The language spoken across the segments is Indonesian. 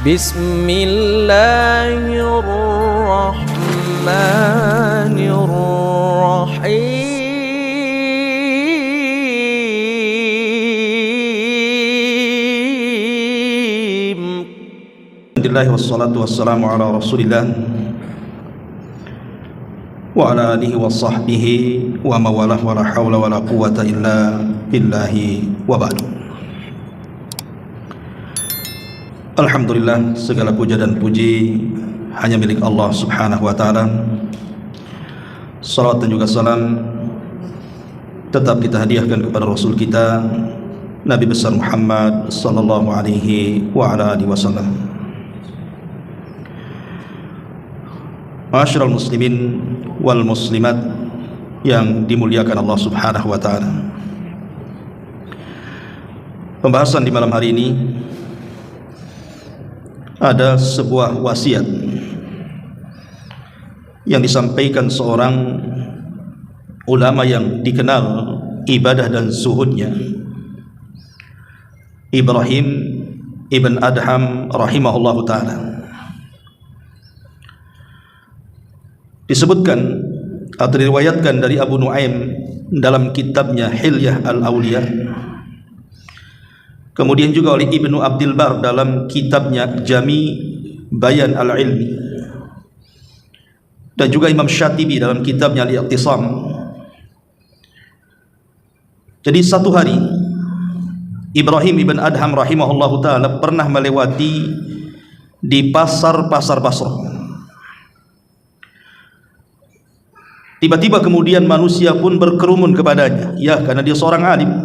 Bismillahirrahmanirrahim. Alhamdulillah wassalatu wassalamu ala Rasulillah wa ala alihi wa sahbihi wa mawalah wa la hawla wa la quwwata illa billahi wa ba'du. Alhamdulillah, segala puja dan puji hanya milik Allah subhanahu wa ta'ala. Salat dan juga salam tetap kita hadiahkan kepada Rasul kita Nabi besar Muhammad sallallahu alaihi wa ala alihi wasallam. Ma'asyiral muslimin wal muslimat yang dimuliakan Allah subhanahu wa ta'ala, pembahasan di malam hari ini ada sebuah wasiat yang disampaikan seorang ulama yang dikenal ibadah dan zuhudnya, Ibrahim ibn Adham rahimahullahu ta'ala. Disebutkan atau diriwayatkan dari Abu Nuaim dalam kitabnya Hilyah al-Awliya, kemudian juga oleh Ibnu Abdul Bar dalam kitabnya Jami Bayan al-Ilmi, dan juga Imam Syatibi dalam kitabnya Al-Iqtisam. Jadi satu hari Ibrahim ibn Adham rahimahullahu ta'ala pernah melewati di pasar-pasar Basrah. Tiba-tiba kemudian manusia pun berkerumun kepadanya, ya, karena dia seorang alim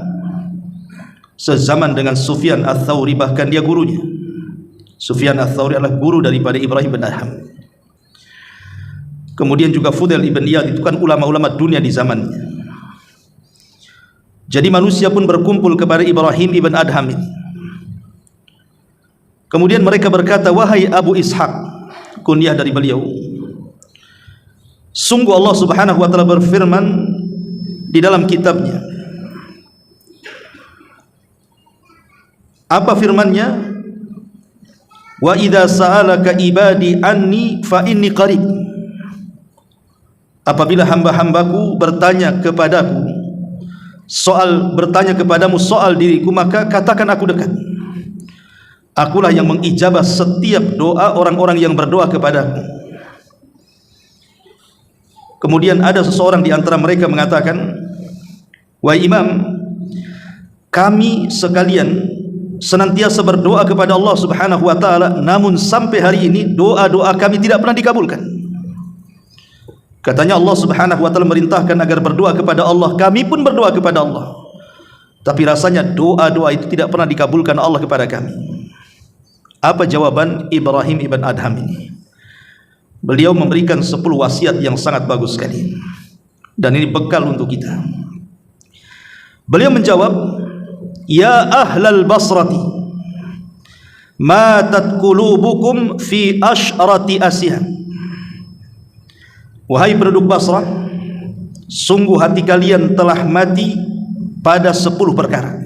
sezaman dengan Sufyan Ats-Tsauri, bahkan dia gurunya. Sufyan Ats-Tsauri adalah guru daripada Ibrahim bin Adham. Kemudian juga Fudail ibn Iyad, itu kan ulama-ulama dunia di zamannya. Jadi manusia pun berkumpul kepada Ibrahim ibn Adham ini. Kemudian mereka berkata, "Wahai Abu Ishaq," kunyah dari beliau, "sungguh Allah subhanahu wa ta'ala berfirman di dalam kitabnya." Apa firmannya? "Wa idza sa'alaka ibadi anni fa inni qarib." Apabila hamba-hambaku bertanya kepadamu soal diriku, maka katakan aku dekat. Akulah yang mengijabah setiap doa orang-orang yang berdoa kepadaku. Kemudian ada seseorang di antara mereka mengatakan, "Wahai Imam, kami sekalian senantiasa berdoa kepada Allah subhanahu wa ta'ala, namun sampai hari ini doa-doa kami tidak pernah dikabulkan." Katanya Allah subhanahu wa ta'ala merintahkan agar berdoa kepada Allah. Kami pun berdoa kepada Allah, tapi rasanya doa-doa itu tidak pernah dikabulkan Allah kepada kami. Apa jawaban Ibrahim ibn Adham ini? Beliau memberikan 10 wasiat yang sangat bagus sekali, dan ini bekal untuk kita. Beliau menjawab, "Ya ahlal Basrati, matat qulubukum fi asyrati asyam." Wahai penduduk Basrah, sungguh hati kalian telah mati pada 10 perkara.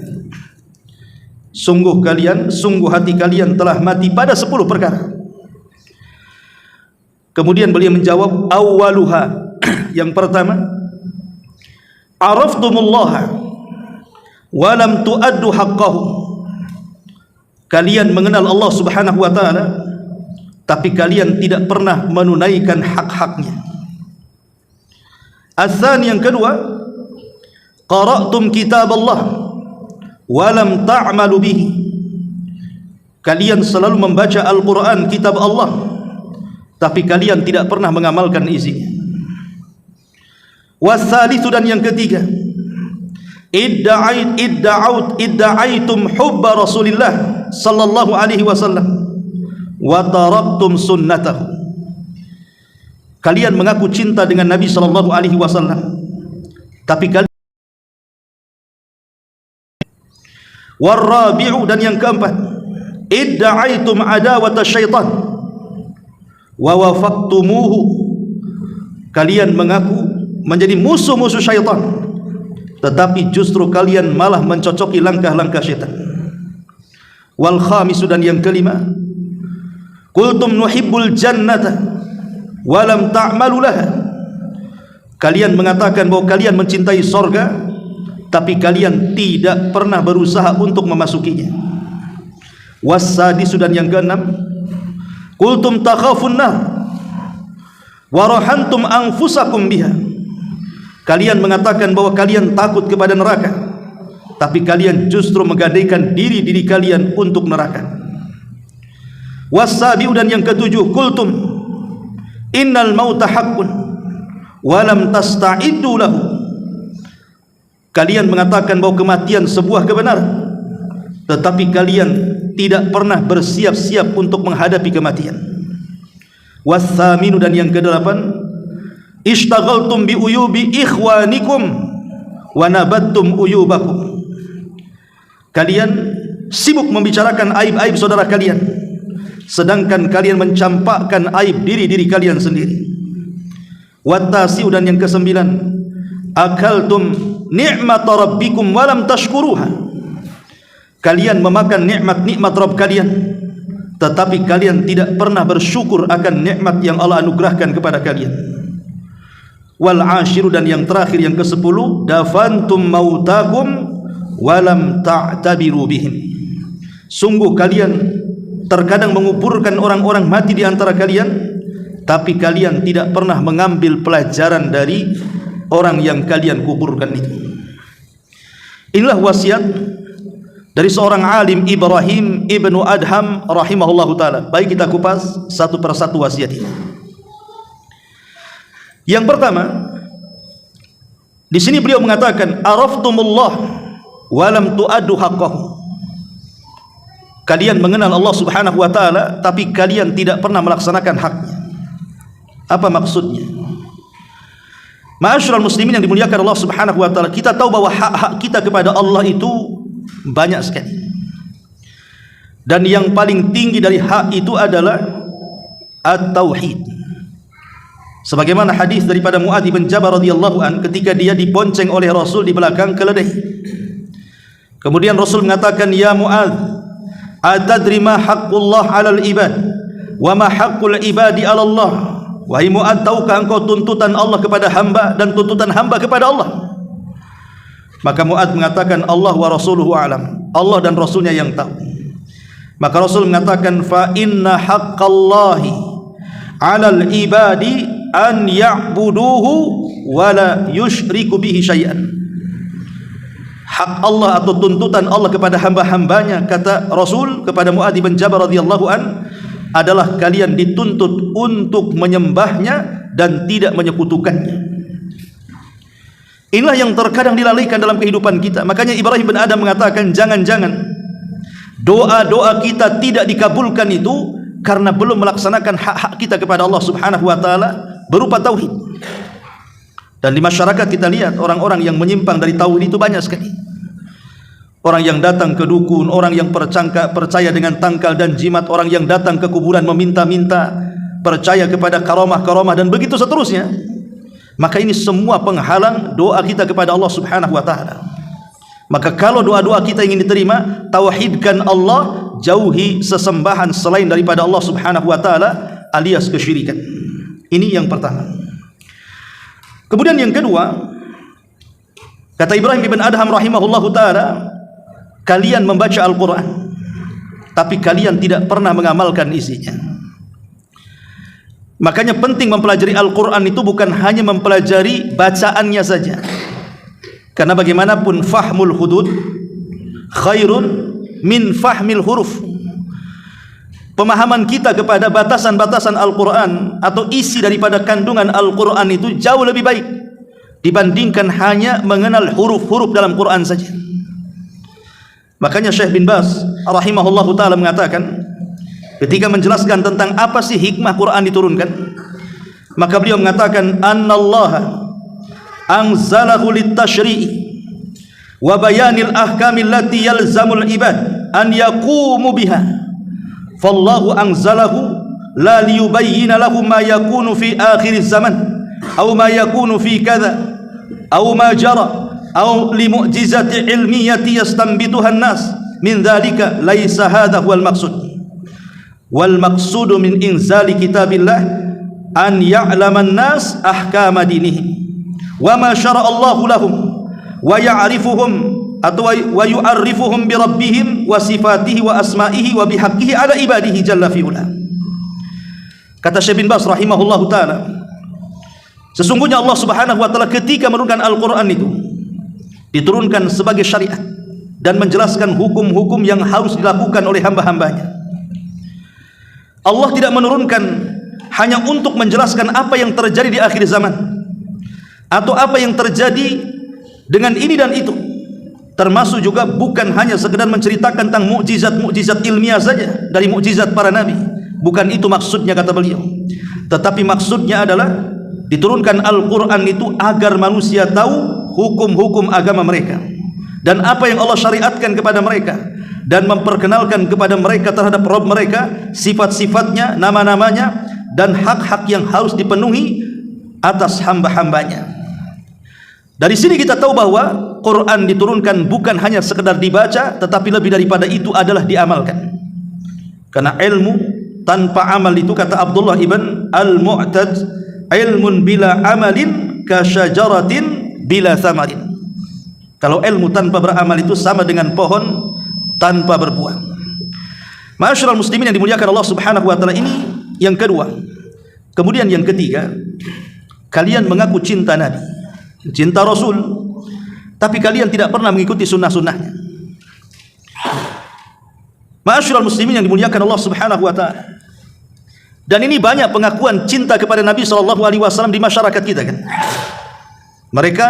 Sungguh hati kalian telah mati pada 10 perkara. Kemudian beliau menjawab, "Awwaluha," yang pertama, "Araftumullaha wa lam tuaddu haqqahu." Kalian mengenal Allah subhanahu wa ta'ala, tapi kalian tidak pernah menunaikan hak-haknya. Ats-tsani, yang kedua, "Qara'tum kitab Allah wa lam ta'malu bihi." Kalian selalu membaca Al-Quran, kitab Allah, tapi kalian tidak pernah mengamalkan isinya. Watsalisu, dan yang ketiga, idda'aitum hubba Rasulillah sallallahu alaihi wasallam wa taraktum sunnatahu. Kalian mengaku cinta dengan Nabi sallallahu alaihi wasallam, tapi kalian. Warabi'u, dan yang keempat, idda'aitum adawata syaitan wa wafaqtumuhu. Kalian mengaku menjadi musuh-musuh syaitan, tetapi justru kalian malah mencocoki langkah-langkah syaitan. Wal khamisu, dan yang kelima, Qultum nuhibbul jannata wa lam ta'malu laha. Kalian mengatakan bahwa kalian mencintai sorga, tapi kalian tidak pernah berusaha untuk memasukinya. Wasadisu, dan yang keenam, qultum takhafun nar wa rahantum anfusakum biha. Kalian mengatakan bahwa kalian takut kepada neraka, tapi kalian justru menggadaikan diri-diri kalian untuk neraka. Wasabiu, dan yang ketujuh, qultum innal mauta haqqun wa lam tasta'iddu lahu. Kalian mengatakan bahwa kematian sebuah kebenaran, tetapi kalian tidak pernah bersiap-siap untuk menghadapi kematian. Wasaminu, dan yang kedelapan, ishtaghaltum bi uyubi ikhwanikum wa nabattum uyubakum. Kalian sibuk membicarakan aib-aib saudara kalian, sedangkan kalian mencampakkan aib diri-diri kalian sendiri. Wattasi'u, dan yang kesembilan, akaltum ni'mat rabbikum wa lam tashkuruha. Kalian memakan nikmat-nikmat Rabb kalian, tetapi kalian tidak pernah bersyukur akan nikmat yang Allah anugerahkan kepada kalian. Wal ashiru, dan yang terakhir, yang ke-10, dafantum mautakum wa lam ta'tabiru bihim. Sungguh kalian terkadang menguburkan orang-orang mati di antara kalian, tapi kalian tidak pernah mengambil pelajaran dari orang yang kalian kuburkan itu. Inilah wasiat dari seorang alim, Ibrahim ibnu Adham rahimahullahu taala. Baik, kita kupas satu persatu wasiat ini. Yang pertama, di sini beliau mengatakan, araftumullah wa lam tu'addu haqqahu. Kalian mengenal Allah Subhanahu wa taala, tapi kalian tidak pernah melaksanakan haknya. Apa maksudnya? Ma'asyiral muslimin yang dimuliakan Allah Subhanahu wa taala, kita tahu bahwa hak-hak kita kepada Allah itu banyak sekali. Dan yang paling tinggi dari hak itu adalah at-tauhid. Sebagaimana hadis daripada Mu'adz bin Jabal radhiyallahu an, ketika dia dibonceng oleh Rasul di belakang keledai. Kemudian Rasul mengatakan, "Ya Mu'adz, atadri ma haqqullah 'alal ibad wa ma haqqul ibadi 'ala Allah?" Wahai Mu'adz, tahukah engkau tuntutan Allah kepada hamba dan tuntutan hamba kepada Allah? Maka Mu'adz mengatakan, Allah wa rasuluhu a'lam. Allah dan Rasulnya yang tahu. Maka Rasul mengatakan, fa inna haqqallahi 'alal ibadi an ya'buduhu wa la yusyriku bihi syai'an. Hak Allah atau tuntutan Allah kepada hamba-hambanya, kata Rasul kepada Mu'adz bin Jabal radhiyallahu an, adalah kalian dituntut untuk menyembahnya dan tidak menyekutukannya. Inilah yang terkadang dilalaikan dalam kehidupan kita. Makanya Ibrahim bin Adham mengatakan, jangan-jangan doa-doa kita tidak dikabulkan itu karena belum melaksanakan hak-hak kita kepada Allah Subhanahu wa taala berupa tauhid. Dan di masyarakat kita lihat orang-orang yang menyimpang dari tauhid itu banyak sekali. Orang yang datang ke dukun, orang yang percaya dengan tangkal dan jimat, orang yang datang ke kuburan meminta-minta, percaya kepada karamah-karamah, dan begitu seterusnya. Maka ini semua penghalang doa kita kepada Allah Subhanahu wa taala. Maka kalau doa-doa kita ingin diterima, tauhidkan Allah, jauhi sesembahan selain daripada Allah Subhanahu wa taala alias kesyirikan. Ini yang pertama. Kemudian yang kedua, kata Ibrahim bin Adham rahimahullahu taala, kalian membaca Al-Quran, tapi kalian tidak pernah mengamalkan isinya. Makanya penting mempelajari Al-Quran itu bukan hanya mempelajari bacaannya saja. Karena bagaimanapun fahmul hudud khairun min fahmil huruf. Pemahaman kita kepada batasan-batasan Al-Quran atau isi daripada kandungan Al-Quran itu jauh lebih baik dibandingkan hanya mengenal huruf-huruf dalam Quran saja. Makanya Syekh bin Baz rahimahullahu taala mengatakan, ketika menjelaskan tentang apa sih hikmah Quran diturunkan, maka beliau mengatakan, annallaha anzalahu litashri'i wa bayanil ahkamil lati yalzamul ibad an yaqumu biha, fallahu anzalahu la liyubayyina lahum ma yakunu fi akhir zaman aw ma yakunu fi kadha aw ma jara aw li mu'jizati ilmiyati yastanbituha an-nas min dhalika laisa hadha huwal maqsud, wal maqsudu min inzali kitabillah an ya'laman nas ahkama dinihim wa ma syara'a Allahu lahum wa ya'rifuhum atau wa yu'arrifuhum bi rabbihim wa sifatihi wa asma'ihi wa bihaqqihi ala ibadihi jalla fi'ula. Kata Syekh bin Baz rahimahullahu taala, sesungguhnya Allah Subhanahu wa taala ketika menurunkan Al-Qur'an itu diturunkan sebagai syariat dan menjelaskan hukum-hukum yang harus dilakukan oleh hamba-hambanya. Allah tidak menurunkan hanya untuk menjelaskan apa yang terjadi di akhir zaman atau apa yang terjadi dengan ini dan itu, termasuk juga bukan hanya sekedar menceritakan tentang mukjizat-mukjizat ilmiah saja dari mukjizat para nabi. Bukan itu maksudnya, kata beliau. Tetapi maksudnya adalah diturunkan Al-Quran itu agar manusia tahu hukum-hukum agama mereka dan apa yang Allah syariatkan kepada mereka, dan memperkenalkan kepada mereka terhadap Rabb mereka, sifat-sifatnya, nama-namanya, dan hak-hak yang harus dipenuhi atas hamba-hambanya. Dari sini kita tahu bahwa Quran diturunkan bukan hanya sekedar dibaca, tetapi lebih daripada itu adalah diamalkan. Karena ilmu tanpa amal itu, kata Abdullah ibn al-Mu'tad, ilmun bila amalin kasyajaratin bila thamarin. Kalau ilmu tanpa beramal itu sama dengan pohon tanpa berbuah. Ma'asyiral muslimin yang dimuliakan Allah Subhanahu wa taala, ini yang kedua. Kemudian yang ketiga, kalian mengaku cinta Nabi, cinta Rasul, tapi kalian tidak pernah mengikuti sunnah-sunnahnya. Ma'asyiral muslimin yang dimuliakan Allah Subhanahu wa taala. Dan ini banyak pengakuan cinta kepada Nabi SAW di masyarakat kita kan. Mereka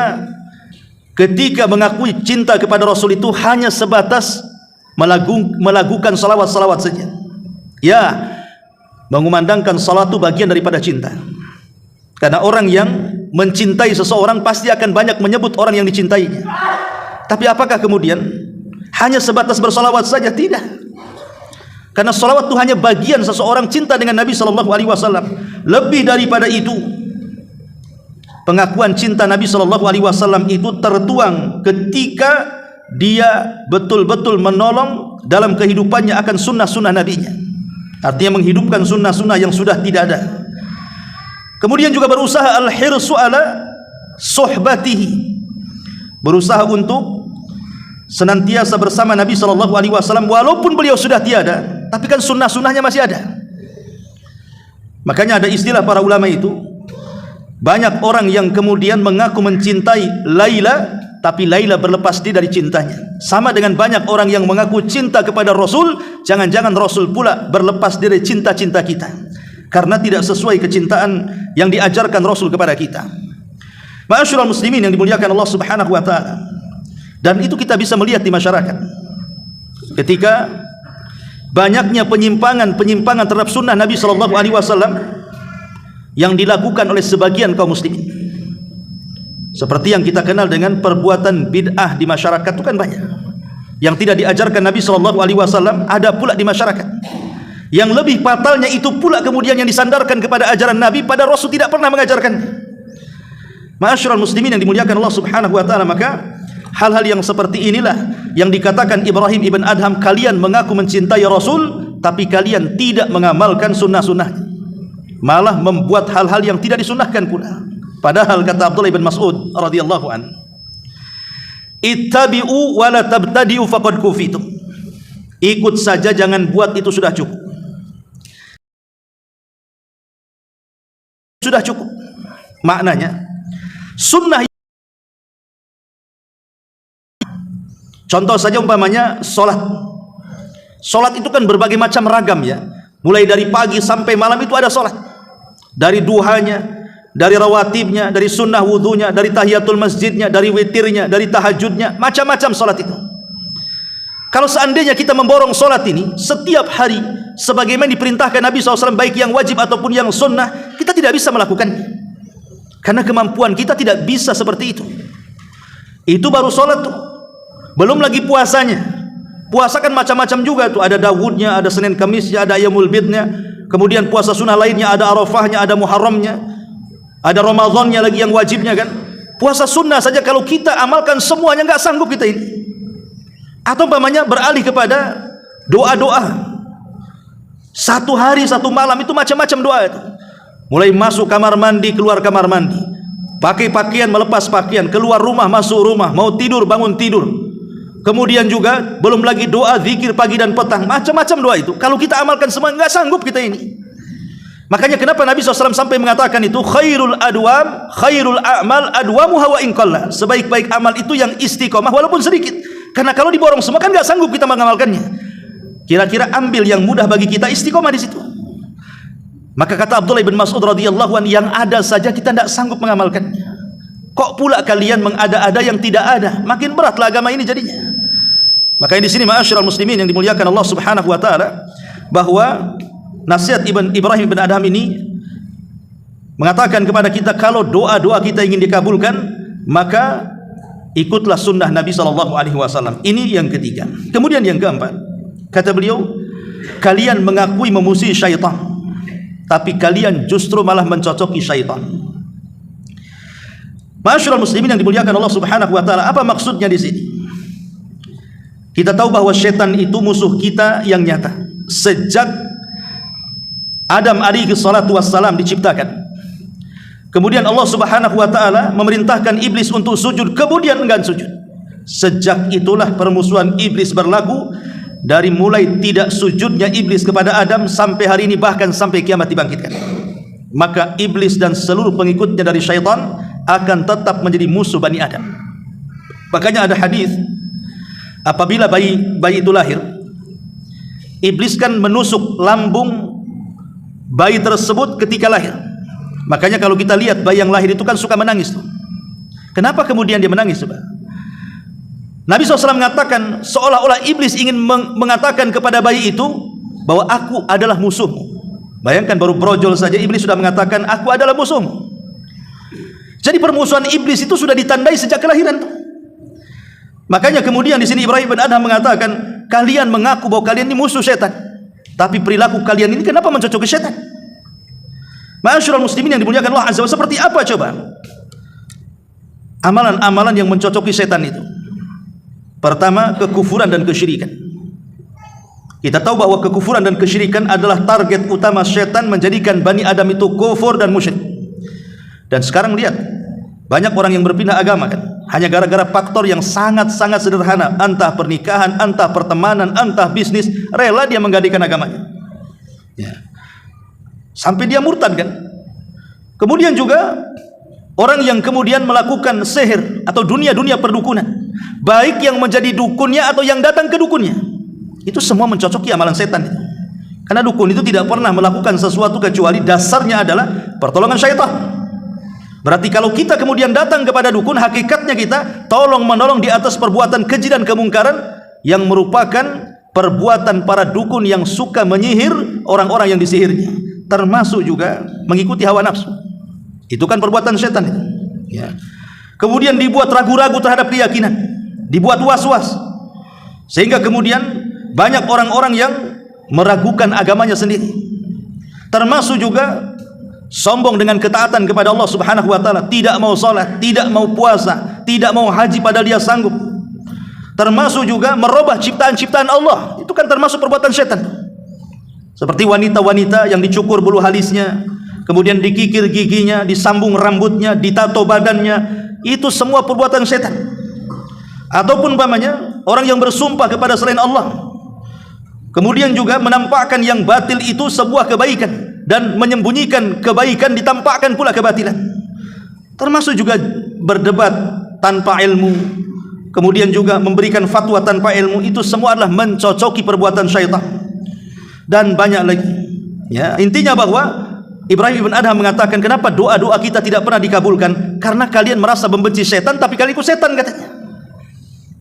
ketika mengakui cinta kepada Rasul itu hanya sebatas melakukan salawat-salawat saja. Ya, mengumandangkan salat itu bagian daripada cinta. Karena orang yang mencintai seseorang pasti akan banyak menyebut orang yang dicintainya. Tapi apakah kemudian hanya sebatas bersalawat saja? Tidak. Karena salawat itu hanya bagian seseorang cinta dengan Nabi SAW. Lebih daripada itu, pengakuan cinta Nabi SAW itu tertuang ketika dia betul-betul menolong dalam kehidupannya akan sunnah-sunnah Nabi-Nya. Artinya menghidupkan sunnah-sunnah yang sudah tidak ada. Kemudian juga berusaha al-hirsu ala suhbatihi, berusaha untuk senantiasa bersama Nabi SAW walaupun beliau sudah tiada, tapi kan sunnah-sunnahnya masih ada. Makanya ada istilah para ulama itu, banyak orang yang kemudian mengaku mencintai Laila, tapi Laila berlepas diri dari cintanya. Sama dengan banyak orang yang mengaku cinta kepada Rasul, jangan-jangan Rasul pula berlepas diri cinta-cinta kita, karena tidak sesuai kecintaan yang diajarkan Rasul kepada kita. Ma'asyiral muslimin yang dimuliakan Allah Subhanahu wa taala. Dan itu kita bisa melihat di masyarakat. Ketika banyaknya penyimpangan terhadap sunnah Nabi SAW yang dilakukan oleh sebagian kaum muslimin, seperti yang kita kenal dengan perbuatan bid'ah di masyarakat, itu kan banyak. Yang tidak diajarkan Nabi SAW ada pula di masyarakat. Yang lebih fatalnya itu pula kemudian yang disandarkan kepada ajaran Nabi, pada Rasul tidak pernah mengajarkan. Ma'asyiral muslimin yang dimuliakan Allah Subhanahu wa taala, maka hal-hal yang seperti inilah yang dikatakan Ibrahim ibn Adham, kalian mengaku mencintai Rasul tapi kalian tidak mengamalkan sunnah-sunnahnya, malah membuat hal-hal yang tidak disunnahkan pula. Padahal kata Abdullah ibn Mas'ud radhiyallahu an, ittabi'u wa la tabtadi'u faqad kufitum. Ikut saja, jangan buat, itu sudah cukup. Sudah cukup. Maknanya sunnah. Contoh saja umpamanya solat. Solat itu kan berbagai macam ragam ya. Mulai dari pagi sampai malam itu ada solat. Dari duhanya, dari rawatibnya, dari sunnah wudhunya, dari tahiyatul masjidnya, dari witirnya, dari tahajudnya, macam-macam solat itu. Kalau seandainya kita memborong solat ini setiap hari sebagaimana diperintahkan Nabi SAW, baik yang wajib ataupun yang sunnah, kita tidak bisa melakukannya. Karena kemampuan kita tidak bisa seperti itu. Itu baru solat tuh. Belum lagi puasanya. Puasa kan macam-macam juga tuh. Ada Dawudnya, ada Senin Kamisnya, ada Yaumul Bidnya. Kemudian puasa sunnah lainnya, ada Arafahnya, ada Muharramnya, ada Ramadannya lagi yang wajibnya kan. Puasa sunnah saja kalau kita amalkan semuanya nggak sanggup kita ini. Atau umpamanya beralih kepada doa-doa. Satu hari satu malam itu macam-macam doa itu. Mulai masuk kamar mandi, keluar kamar mandi, pakai pakaian, melepas pakaian, keluar rumah, masuk rumah, mau tidur, bangun tidur. Kemudian juga belum lagi doa zikir pagi dan petang, macam-macam doa itu. Kalau kita amalkan semua, nggak sanggup kita ini. Makanya kenapa Nabi SAW sampai mengatakan itu khairul a'mal adwamuha wa in qalla. Sebaik-baik amal itu yang istiqomah walaupun sedikit. Karena kalau diborong semua kan nggak sanggup kita mengamalkannya. Kira-kira ambil yang mudah bagi kita, istiqomah di situ. Maka kata Abdullah bin Mas'ud radhiyallahu anhu, yang ada saja kita tidak sanggup mengamalkannya. Kok pula kalian mengada-ada yang tidak ada? Makin beratlah agama ini jadinya. Makanya di sini ma'asyiral muslimin yang dimuliakan Allah Subhanahu wa taala, bahwa nasihat Ibrahim bin Adham ini mengatakan kepada kita, kalau doa-doa kita ingin dikabulkan, maka ikutlah sunnah Nabi SAW. Ini yang ketiga. Kemudian yang keempat, kata beliau, kalian mengakui memusuhi syaitan, tapi kalian justru malah mencocoki syaitan. Ma'asyiral muslimin yang dimuliakan Allah Subhanahu wa taala, apa maksudnya di sini? Kita tahu bahwa syaitan itu musuh kita yang nyata. Sejak Adam alaihi salatu wassalam diciptakan, kemudian Allah Subhanahu wa taala memerintahkan iblis untuk sujud, kemudian enggan sujud. Sejak itulah permusuhan iblis berlaku, dari mulai tidak sujudnya iblis kepada Adam sampai hari ini, bahkan sampai kiamat dibangkitkan. Maka iblis dan seluruh pengikutnya dari syaitan akan tetap menjadi musuh Bani Adam. Makanya ada hadis, apabila bayi itu lahir, iblis kan menusuk lambung bayi tersebut ketika lahir. Makanya kalau kita lihat bayi yang lahir itu kan suka menangis tuh. Kenapa kemudian dia menangis coba? Nabi SAW mengatakan seolah-olah iblis ingin mengatakan kepada bayi itu bahwa aku adalah musuhmu. Bayangkan baru brojol saja iblis sudah mengatakan aku adalah musuhmu. Jadi permusuhan iblis itu sudah ditandai sejak kelahiran tuh. Makanya kemudian di sini Ibrahim bin Adham mengatakan, kalian mengaku bahwa kalian ini musuh setan, tapi perilaku kalian ini kenapa mencocoki setan? Ma'asyiral muslimin yang dimuliakan Allah Azza wa Jalla, seperti apa coba amalan-amalan yang mencocoki setan itu? Pertama, kekufuran dan kesyirikan. Kita tahu bahwa kekufuran dan kesyirikan adalah target utama setan, menjadikan Bani Adam itu kufur dan musyrik. Dan sekarang lihat, banyak orang yang berpindah agama kan, hanya gara-gara faktor yang sangat-sangat sederhana, entah pernikahan, entah pertemanan, entah bisnis, rela dia menggantikan agamanya. Ya. Sampai dia murtad kan. Kemudian juga orang yang kemudian melakukan sihir atau dunia-dunia perdukunan, baik yang menjadi dukunnya atau yang datang ke dukunnya, itu semua mencocoki amalan setan. Karena dukun itu tidak pernah melakukan sesuatu kecuali dasarnya adalah pertolongan syaitan. Berarti kalau kita kemudian datang kepada dukun, hakikatnya kita tolong menolong di atas perbuatan keji dan kemungkaran yang merupakan perbuatan para dukun yang suka menyihir orang-orang yang disihirnya, termasuk juga mengikuti hawa nafsu. Itu kan perbuatan setan itu. Ya. Kemudian dibuat ragu-ragu terhadap keyakinan, dibuat was-was, sehingga kemudian banyak orang-orang yang meragukan agamanya sendiri. Termasuk juga sombong dengan ketaatan kepada Allah Subhanahu wa taala, tidak mau salat, tidak mau puasa, tidak mau haji padahal dia sanggup. Termasuk juga merubah ciptaan-ciptaan Allah. Itu kan termasuk perbuatan setan. Seperti wanita-wanita yang dicukur bulu halisnya, kemudian dikikir giginya, disambung rambutnya, ditato badannya, itu semua perbuatan setan. Ataupun umpamanya orang yang bersumpah kepada selain Allah, kemudian juga menampakkan yang batil itu sebuah kebaikan, dan menyembunyikan kebaikan ditampakkan pula kebatilan. Termasuk juga berdebat tanpa ilmu, kemudian juga memberikan fatwa tanpa ilmu, itu semua adalah mencocoki perbuatan syaitan. Dan banyak lagi. Ya, intinya bahwa Ibrahim bin Adham mengatakan, kenapa doa-doa kita tidak pernah dikabulkan? Karena kalian merasa membenci setan, tapi kalian ikut setan katanya.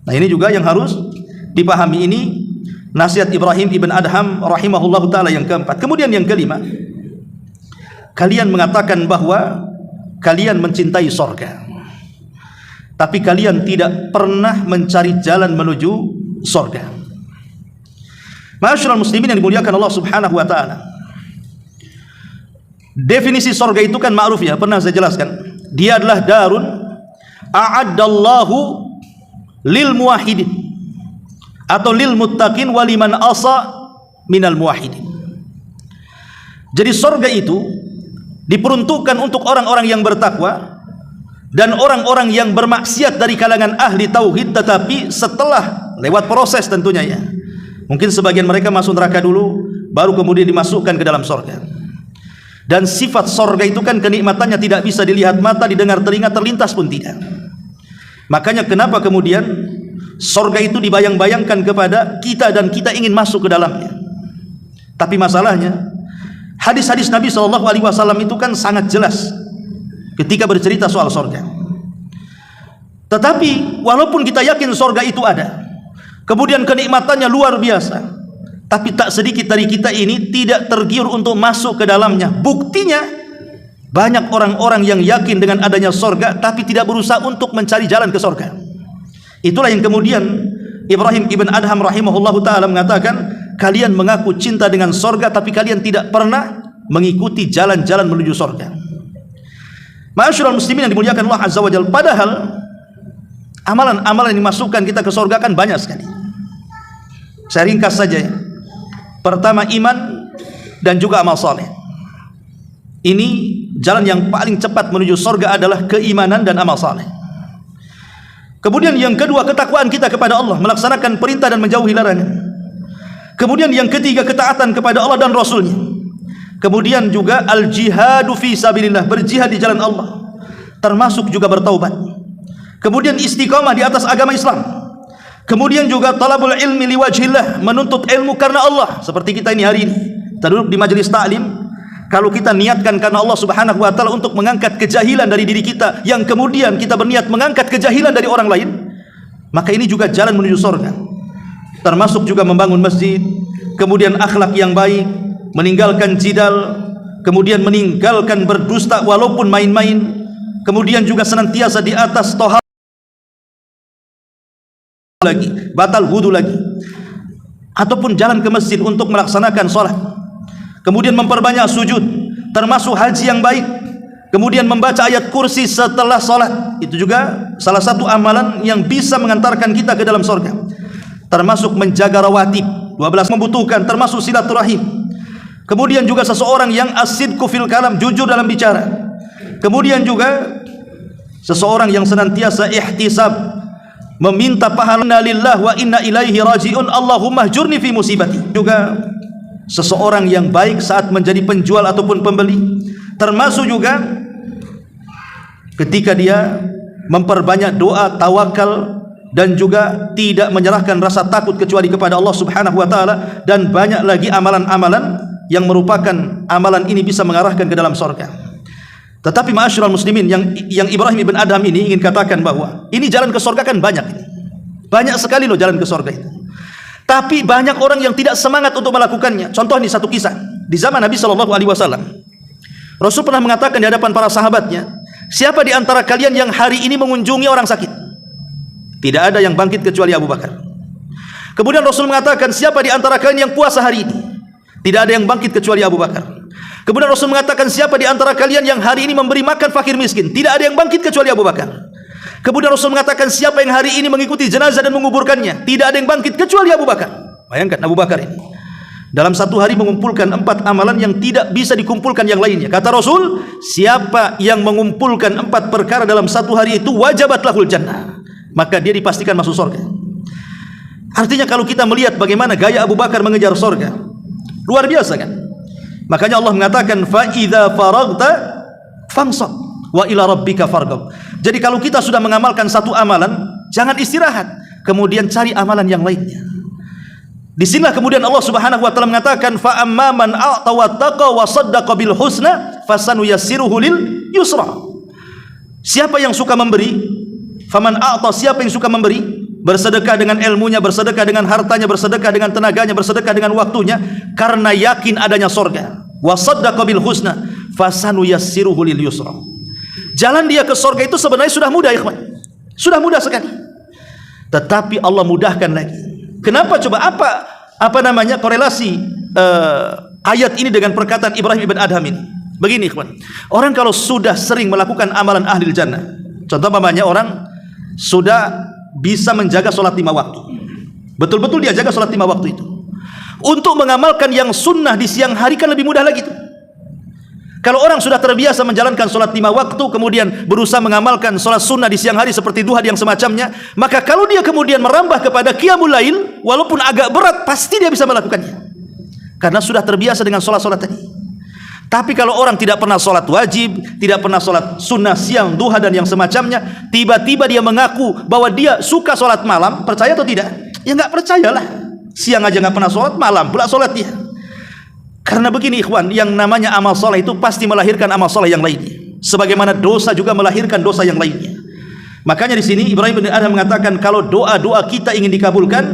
Nah, ini juga yang harus dipahami. Ini nasihat Ibrahim ibn Adham rahimahullahu ta'ala yang keempat. Kemudian yang kelima, kalian mengatakan bahwa kalian mencintai sorga, tapi kalian tidak pernah mencari jalan menuju sorga. Ma'asyiral muslimin yang dimuliakan Allah Subhanahu wa ta'ala, definisi sorga itu kan ma'ruf ya, pernah saya jelaskan. Dia adalah darun a'addallahu lil muwahhidin atau lil muttaqin waliman asa minal muwahhidin. Jadi sorga itu diperuntukkan untuk orang-orang yang bertakwa dan orang-orang yang bermaksiat dari kalangan ahli tauhid, tetapi setelah lewat proses tentunya ya. Mungkin sebagian mereka masuk neraka dulu, baru kemudian dimasukkan ke dalam sorga. Dan sifat sorga itu kan kenikmatannya tidak bisa dilihat mata, didengar telinga, terlintas pun tidak. Makanya kenapa kemudian sorga itu dibayang-bayangkan kepada kita dan kita ingin masuk ke dalamnya. Tapi masalahnya hadis-hadis Nabi SAW itu kan sangat jelas ketika bercerita soal sorga. Tetapi walaupun kita yakin sorga itu ada, kemudian kenikmatannya luar biasa, tapi tak sedikit dari kita ini tidak tergiur untuk masuk ke dalamnya. Buktinya banyak orang-orang yang yakin dengan adanya sorga tapi tidak berusaha untuk mencari jalan ke sorga. Itulah yang kemudian Ibrahim ibn Adham rahimahullahu ta'ala mengatakan, kalian mengaku cinta dengan sorga tapi kalian tidak pernah mengikuti jalan-jalan menuju sorga. Ma'asyiral muslimin yang dimuliakan Allah Azza wa Jalla, padahal amalan-amalan yang dimasukkan kita ke sorga kan banyak sekali. Saya ringkas saja ya. Pertama, iman dan juga amal saleh. Ini jalan yang paling cepat menuju sorga adalah keimanan dan amal saleh. Kemudian yang kedua, ketakwaan kita kepada Allah, melaksanakan perintah dan menjauhi larangan. Kemudian yang ketiga, ketaatan kepada Allah dan Rasulnya. Kemudian juga al-jihadu fi sabilillah, berjihad di jalan Allah, termasuk juga bertaubat. Kemudian istiqamah di atas agama Islam. Kemudian juga talabul ilmi liwajhillah, menuntut ilmu karena Allah. Seperti kita ini hari ini, kita duduk di majelis ta'lim. Kalau kita niatkan karena Allah Subhanahu wa ta'ala untuk mengangkat kejahilan dari diri kita, yang kemudian kita berniat mengangkat kejahilan dari orang lain, maka ini juga jalan menuju surga. Termasuk juga membangun masjid, kemudian akhlak yang baik, meninggalkan jidal, kemudian meninggalkan berdusta walaupun main-main, kemudian juga senantiasa di atas tohar lagi, batal wudu lagi, ataupun jalan ke masjid untuk melaksanakan sholat, kemudian memperbanyak sujud, termasuk haji yang baik, kemudian membaca ayat kursi setelah sholat. Itu juga salah satu amalan yang bisa mengantarkan kita ke dalam surga. Termasuk menjaga rawatib 12 membutuhkan, termasuk silaturahim. Kemudian juga seseorang yang asidku fil kalam, jujur dalam bicara. Kemudian juga seseorang yang senantiasa ihtisab, meminta pahala lillah wa inna ilaihi rajiun, Allahumma jurni fi musibati. Juga seseorang yang baik saat menjadi penjual ataupun pembeli. Termasuk juga ketika dia memperbanyak doa, tawakal, dan juga tidak menyerahkan rasa takut kecuali kepada Allah Subhanahu wa ta'ala. Dan banyak lagi amalan-amalan yang merupakan amalan ini bisa mengarahkan ke dalam surga. Tetapi ma'asyiral muslimin, yang Ibrahim ibn Adham ini ingin katakan bahwa ini jalan ke surga kan banyak ini. Banyak sekali loh jalan ke surga itu. Tapi banyak orang yang tidak semangat untuk melakukannya. Contoh ini satu kisah di zaman Nabi SAW. Rasul pernah mengatakan di hadapan para sahabatnya, siapa di antara kalian yang hari ini mengunjungi orang sakit? Tidak ada yang bangkit kecuali Abu Bakar. Kemudian Rasul mengatakan, siapa di antara kalian yang puasa hari ini? Tidak ada yang bangkit kecuali Abu Bakar. Kemudian Rasul mengatakan, siapa di antara kalian yang hari ini memberi makan fakir miskin? Tidak ada yang bangkit kecuali Abu Bakar. Kemudian Rasul mengatakan, siapa yang hari ini mengikuti jenazah dan menguburkannya? Tidak ada yang bangkit kecuali Abu Bakar. Bayangkan Abu Bakar ini dalam satu hari mengumpulkan 4 amalan yang tidak bisa dikumpulkan yang lainnya. Kata Rasul, siapa yang mengumpulkan 4 perkara dalam satu hari itu, wajabat lahul jannah, maka dia dipastikan masuk surga. Artinya kalau kita melihat bagaimana gaya Abu Bakar mengejar surga, luar biasa kan? Makanya Allah mengatakan, fa idza faragta fansab wa ila rabbika farghab. Jadi kalau kita sudah mengamalkan satu amalan, jangan istirahat, kemudian cari amalan yang lainnya. Disinilah kemudian Allah Subhanahu wa taala mengatakan, fa amma man a'ta wattaqa wa saddaqa bil husna fasanuyassiruhu lil yusra. Siapa yang suka memberi, faman a'ta, siapa yang suka memberi, bersedekah dengan ilmunya, bersedekah dengan hartanya, bersedekah dengan tenaganya, bersedekah dengan waktunya, karena yakin adanya surga, wa saddaqa bil husna fasanuyassiruhu lil yusra. Jalan dia ke surga itu sebenarnya sudah mudah, ikhwan. Sudah mudah sekali. Tetapi Allah mudahkan lagi. Kenapa coba? Apa namanya korelasi ayat ini dengan perkataan Ibrahim ibn Adham ini? Begini, ikhwan. Orang kalau sudah sering melakukan amalan ahli jannah, contoh namanya orang sudah bisa menjaga sholat 5 waktu, betul-betul dia jaga sholat 5 waktu itu, untuk mengamalkan yang sunnah di siang hari kan lebih mudah lagi tuh. Kalau orang sudah terbiasa menjalankan solat 5 waktu, kemudian berusaha mengamalkan solat sunnah di siang hari seperti duha yang semacamnya, maka kalau dia kemudian merambah kepada qiyamul lail, walaupun agak berat, pasti dia bisa melakukannya, karena sudah terbiasa dengan solat-solat tadi. Tapi kalau orang tidak pernah solat wajib, tidak pernah solat sunnah siang, duha dan yang semacamnya, tiba-tiba dia mengaku bahwa dia suka solat malam, percaya atau tidak? Ya nggak percayalah. Siang aja nggak pernah solat, malam pula solat dia. Karena begini ikhwan, yang namanya amal soleh itu pasti melahirkan amal soleh yang lainnya, sebagaimana dosa juga melahirkan dosa yang lainnya. Makanya di sini Ibrahim bin Adham mengatakan, kalau doa-doa kita ingin dikabulkan,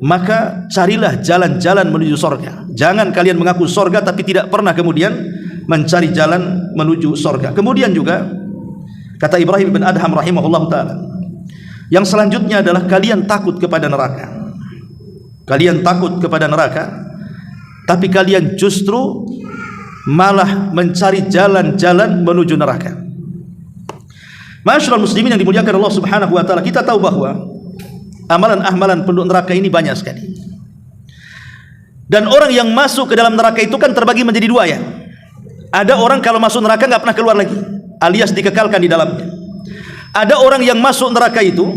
maka carilah jalan-jalan menuju sorga. Jangan kalian mengaku sorga tapi tidak pernah kemudian mencari jalan menuju sorga. Kemudian juga kata Ibrahim bin Adham rahimahullah ta'ala, yang selanjutnya adalah kalian takut kepada neraka. Kalian takut kepada neraka, tapi kalian justru malah mencari jalan-jalan menuju neraka. Ma'asyiral muslimin yang dimuliakan Allah Subhanahu wa taala, kita tahu bahwa amalan-amalan penduduk neraka ini banyak sekali. Dan orang yang masuk ke dalam neraka itu kan terbagi menjadi dua ya. Ada orang kalau masuk neraka nggak pernah keluar lagi, alias dikekalkan di dalamnya. Ada orang yang masuk neraka itu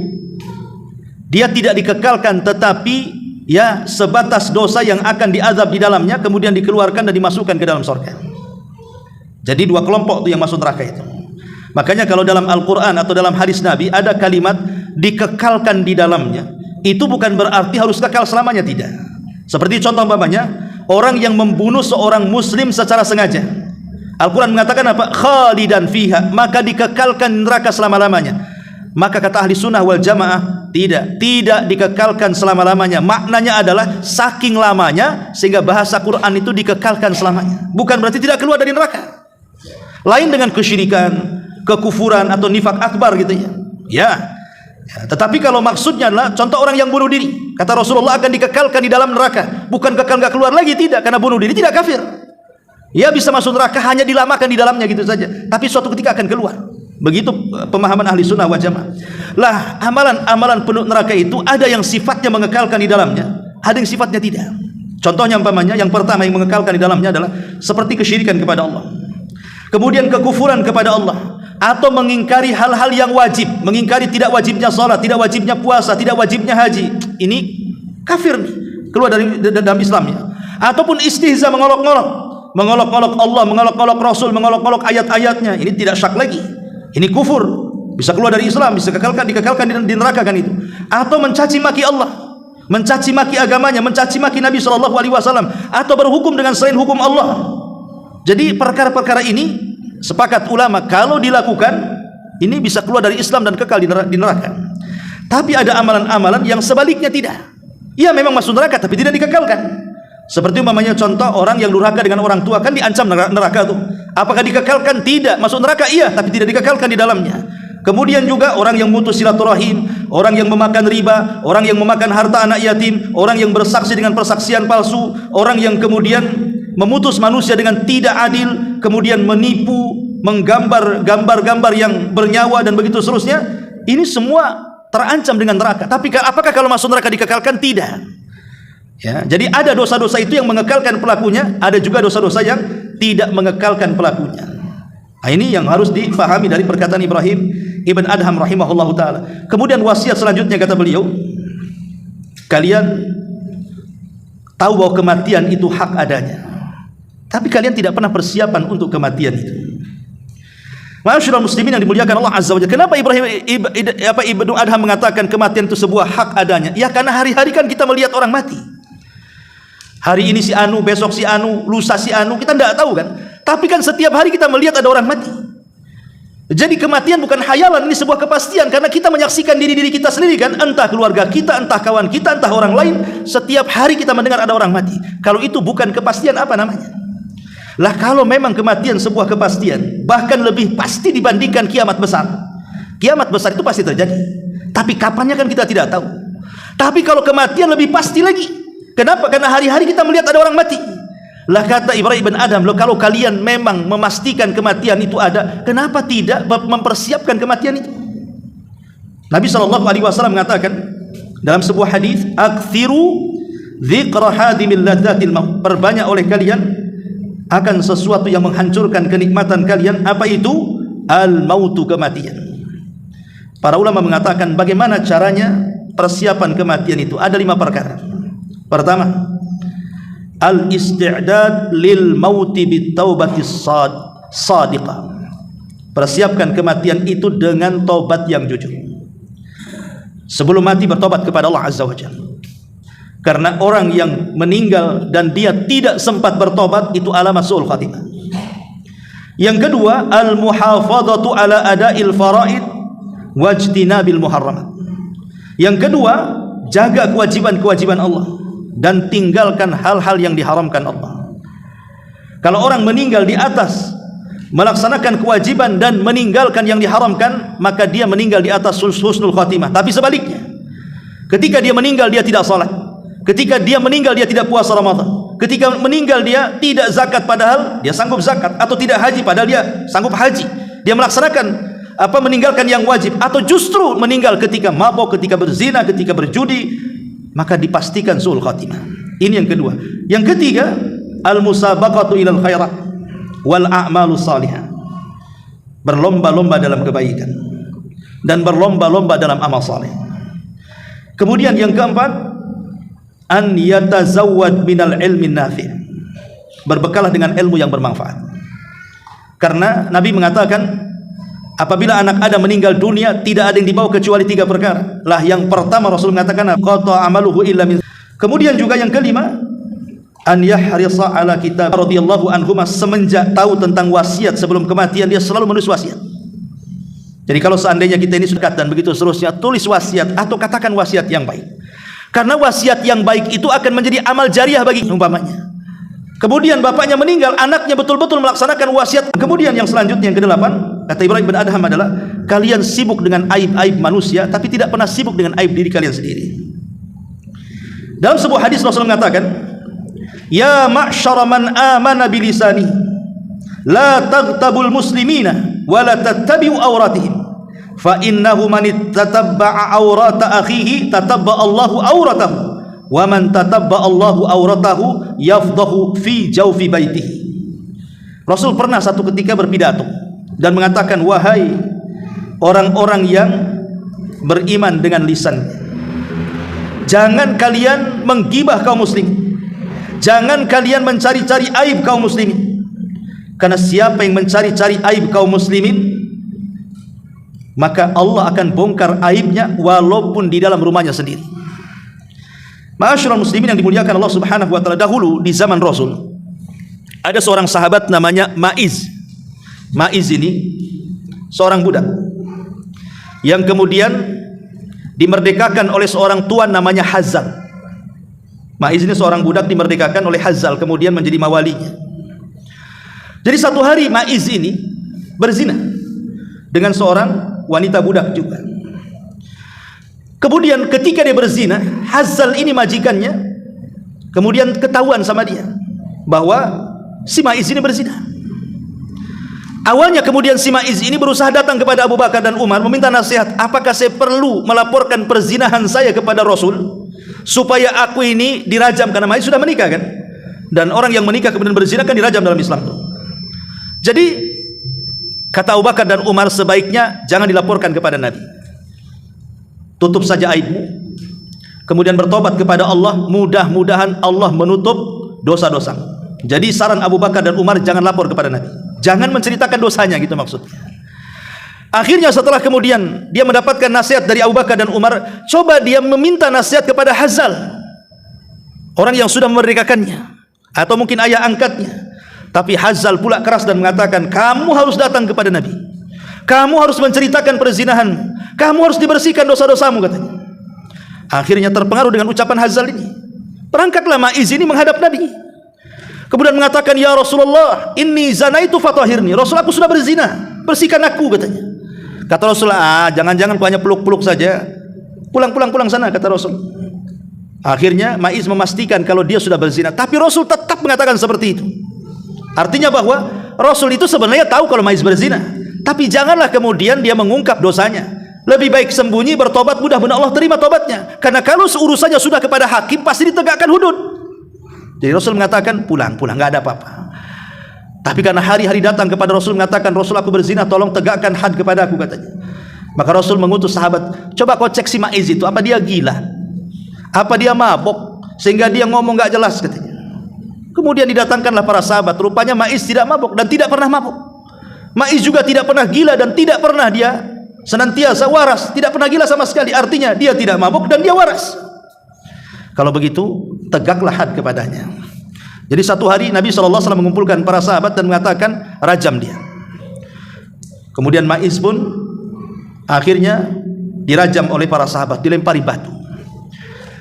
dia tidak dikekalkan, tetapi ya sebatas dosa yang akan diazab di dalamnya, kemudian dikeluarkan dan dimasukkan ke dalam surga. Jadi dua kelompok itu yang masuk neraka itu. Makanya kalau dalam Al-Quran atau dalam hadis Nabi ada kalimat dikekalkan di dalamnya, itu bukan berarti harus kekal selamanya, tidak. Seperti contoh umpamanya orang yang membunuh seorang muslim secara sengaja, Al-Quran mengatakan apa? Khalidan fiha, maka dikekalkan neraka selama-lamanya. Maka kata ahli sunnah wal jamaah, tidak dikekalkan selama-lamanya. Maknanya adalah saking lamanya sehingga bahasa Quran itu dikekalkan selamanya, bukan berarti tidak keluar dari neraka. Lain dengan kesyirikan, kekufuran atau nifak akbar gitu ya. Tetapi kalau maksudnya adalah contoh orang yang bunuh diri, kata Rasulullah akan dikekalkan di dalam neraka, bukan kekal gak keluar lagi, tidak. Karena bunuh diri tidak kafir, ya bisa masuk neraka, hanya dilamakan di dalamnya gitu saja, tapi suatu ketika akan keluar. Begitu pemahaman ahli sunnah wal jamaah. Lah amalan-amalan penduduk neraka itu ada yang sifatnya mengekalkan di dalamnya, ada yang sifatnya tidak. Contohnya umpamanya yang pertama yang mengekalkan di dalamnya adalah seperti kesyirikan kepada Allah, kemudian kekufuran kepada Allah, atau mengingkari hal-hal yang wajib, mengingkari tidak wajibnya salat, tidak wajibnya puasa, tidak wajibnya haji. Ini kafir nih, keluar dari dalam Islamnya. Ataupun istihza, mengolok-olok Allah, mengolok-olok Rasul, mengolok-olok ayat-ayatnya. Ini tidak syak lagi, ini kufur, bisa keluar dari Islam, bisa dikekalkan di neraka kan itu. Atau mencaci maki Allah, mencaci maki agamanya, mencaci maki Nabi SAW, atau berhukum dengan selain hukum Allah. Jadi perkara-perkara ini sepakat ulama kalau dilakukan ini bisa keluar dari Islam dan kekal di neraka. Tapi ada amalan-amalan yang sebaliknya tidak. Ia memang masuk neraka tapi tidak dikekalkan. Seperti umpamanya contoh orang yang durhaka dengan orang tua, kan diancam neraka tuh. Apakah dikekalkan? Tidak. Masuk neraka iya, tapi tidak dikekalkan di dalamnya. Kemudian juga orang yang mutus silaturahim, orang yang memakan riba, orang yang memakan harta anak yatim, orang yang bersaksi dengan persaksian palsu, orang yang kemudian memutus manusia dengan tidak adil, kemudian menipu, menggambar gambar-gambar yang bernyawa dan begitu seterusnya. Ini semua terancam dengan neraka. Tapi apakah kalau masuk neraka dikekalkan? Tidak. Ya, jadi ada dosa-dosa itu yang mengekalkan pelakunya, ada juga dosa-dosa yang tidak mengekalkan pelakunya. Nah, ini yang harus difahami dari perkataan Ibrahim ibn Adham rahimahullahu taala. Kemudian wasiat selanjutnya kata beliau, kalian tahu bahwa kematian itu hak adanya, tapi kalian tidak pernah persiapan untuk kematian itu. Ma'asyiral muslimin yang dimuliakan Allah Azza wa Jalla, kenapa Ibnu Adham mengatakan kematian itu sebuah hak adanya? Ya karena hari-hari kan kita melihat orang mati. Hari ini si anu, besok si anu, lusa si anu, kita tidak tahu kan. Tapi kan setiap hari kita melihat ada orang mati. Jadi kematian bukan hayalan, ini sebuah kepastian, karena kita menyaksikan diri-diri kita sendiri kan, entah keluarga kita, entah kawan kita, entah orang lain, setiap hari kita mendengar ada orang mati. Kalau itu bukan kepastian, apa namanya? Lah kalau memang kematian sebuah kepastian, bahkan lebih pasti dibandingkan kiamat besar. Kiamat besar itu pasti terjadi, tapi kapannya kan kita tidak tahu. Tapi kalau kematian lebih pasti lagi. Kenapa? Karena hari-hari kita melihat ada orang mati. Lah kata Ibrahim bin Adham, loh kalau kalian memang memastikan kematian itu ada, kenapa tidak mempersiapkan kematian itu? Nabi SAW mengatakan dalam sebuah hadis, "Aktsiru dzikra hadimil ladzatil maut." Perbanyak oleh kalian akan sesuatu yang menghancurkan kenikmatan kalian. Apa itu? Al-mautu, kematian. Para ulama mengatakan bagaimana caranya persiapan kematian itu? Ada 5 perkara. Pertama, al-isti'dad lil mauti bit-taubati sadiqah. Persiapkan kematian itu dengan taubat yang jujur. Sebelum mati bertobat kepada Allah Azza wa Jalla. Karena orang yang meninggal dan dia tidak sempat bertobat itu alamat su'ul khatimah. Yang kedua, al-muhafadhatu ala ada'il faraid wajtinabil muharramat. Yang kedua, jaga kewajiban-kewajiban Allah dan tinggalkan hal-hal yang diharamkan Allah. Kalau orang meninggal di atas melaksanakan kewajiban dan meninggalkan yang diharamkan, maka dia meninggal di atas husnul khatimah. Tapi sebaliknya, ketika dia meninggal dia tidak salat, ketika dia meninggal dia tidak puasa Ramadan, ketika meninggal dia tidak zakat padahal dia sanggup zakat, atau tidak haji padahal dia sanggup haji, dia melaksanakan meninggalkan yang wajib, atau justru meninggal ketika mabuk, ketika berzina, ketika berjudi, maka dipastikan su'ul khatimah. Ini yang kedua. Yang ketiga, al-musabaqatu ilal khairat wal a'malu salihah. Berlomba-lomba dalam kebaikan dan berlomba-lomba dalam amal saleh. Kemudian yang keempat, an yatazawwad minal ilmin nafi'. Berbekalah dengan ilmu yang bermanfaat. Karena Nabi mengatakan, apabila anak Adam meninggal dunia, tidak ada yang dibawa kecuali 3 perkara. Lah yang pertama Rasul mengatakan qata amaluhu illa min. Kemudian juga yang kelima, an yahrisa ala kitab radhiyallahu anhu. Semenjak tahu tentang wasiat sebelum kematian, dia selalu menulis wasiat. Jadi kalau seandainya kita ini sudah dan begitu seterusnya, tulis wasiat atau katakan wasiat yang baik. Karena wasiat yang baik itu akan menjadi amal jariah bagi umpamanya. Kemudian bapaknya meninggal, anaknya betul-betul melaksanakan wasiat. Kemudian yang selanjutnya, yang ke-8, kata Ibrahim bin Adham adalah, kalian sibuk dengan aib-aib manusia tapi tidak pernah sibuk dengan aib diri kalian sendiri. Dalam sebuah hadis Rasul mengatakan, ya ma'syara man amana bilisani la taghtabul muslimina wa la tattabi'u awratihim fa innahu man tatabba'a awrata akhihi tatabba'a Allahu awratahu wa man tatabba'a Allahu awratahu yafdahu fi jawfi baitihi. Rasul pernah satu ketika berpidato dan mengatakan, wahai orang-orang yang beriman dengan lisannya, jangan kalian menggibah kaum muslim, jangan kalian mencari-cari aib kaum muslimin, karena siapa yang mencari-cari aib kaum muslimin, maka Allah akan bongkar aibnya walaupun di dalam rumahnya sendiri. Ma'asyiral muslimin yang dimuliakan Allah Subhanahu wa taala, dahulu di zaman Rasul ada seorang sahabat namanya Ma'iz. Ma'iz ini seorang budak yang kemudian dimerdekakan oleh seorang tuan namanya Hazzal. Ma'iz ini seorang budak dimerdekakan oleh Hazzal, kemudian menjadi mawalinya. Jadi satu hari Ma'iz ini berzina dengan seorang wanita budak juga. Kemudian ketika dia berzina, Hazzal ini majikannya kemudian ketahuan sama dia bahwa si Ma'iz ini berzina. Awalnya kemudian si Ma'iz ini berusaha datang kepada Abu Bakar dan Umar meminta nasihat, apakah saya perlu melaporkan perzinahan saya kepada Rasul supaya aku ini dirajam, karena Ma'iz sudah menikah kan, dan orang yang menikah kemudian berzina kan dirajam dalam Islam tuh. Jadi kata Abu Bakar dan Umar, sebaiknya jangan dilaporkan kepada Nabi, tutup saja aibmu, kemudian bertobat kepada Allah, mudah-mudahan Allah menutup dosa-dosa. Jadi saran Abu Bakar dan Umar, jangan lapor kepada Nabi, jangan menceritakan dosanya, gitu maksudnya. Akhirnya setelah kemudian dia mendapatkan nasihat dari Abu Bakar dan Umar, coba dia meminta nasihat kepada Hazzal, orang yang sudah memerdekakannya, atau mungkin ayah angkatnya. Tapi Hazzal pula keras dan mengatakan, kamu harus datang kepada Nabi, kamu harus menceritakan perzinahanmu, kamu harus dibersihkan dosa-dosamu, katanya. Akhirnya terpengaruh dengan ucapan Hazzal ini, berangkatlah Ma'iz ini menghadap Nabi, kemudian mengatakan, ya Rasulullah, inni zanaitu fatahirni. Rasul, aku sudah berzina, bersihkan aku, katanya. Kata Rasul, jangan-jangan kau hanya peluk-peluk saja, pulang sana, kata Rasul. Akhirnya Ma'iz memastikan kalau dia sudah berzina, tapi Rasul tetap mengatakan seperti itu. Artinya bahwa Rasul itu sebenarnya tahu kalau Ma'iz berzina, tapi janganlah kemudian dia mengungkap dosanya. Lebih baik sembunyi, bertobat, mudah-mudahan Allah terima tobatnya. Karena kalau urusannya sudah kepada hakim, pasti ditegakkan hudud. Jadi Rasul mengatakan, pulang, nggak ada apa-apa. Tapi karena hari-hari datang kepada Rasul mengatakan, Rasul aku berzina, tolong tegakkan had kepada aku, katanya. Maka Rasul mengutus sahabat, coba kau cek si Ma'iz itu, apa dia gila? Apa dia mabuk sehingga dia ngomong gak jelas, katanya. Kemudian didatangkanlah para sahabat. Rupanya Ma'iz tidak mabuk dan tidak pernah mabuk. Ma'iz juga tidak pernah gila dan tidak pernah dia senantiasa waras, tidak pernah gila sama sekali. Artinya dia tidak mabuk dan dia waras. Kalau begitu, tegaklah had kepadanya. Jadi satu hari Nabi SAW mengumpulkan para sahabat dan mengatakan, rajam dia. Kemudian Ma'iz pun akhirnya dirajam oleh para sahabat, dilempari batu.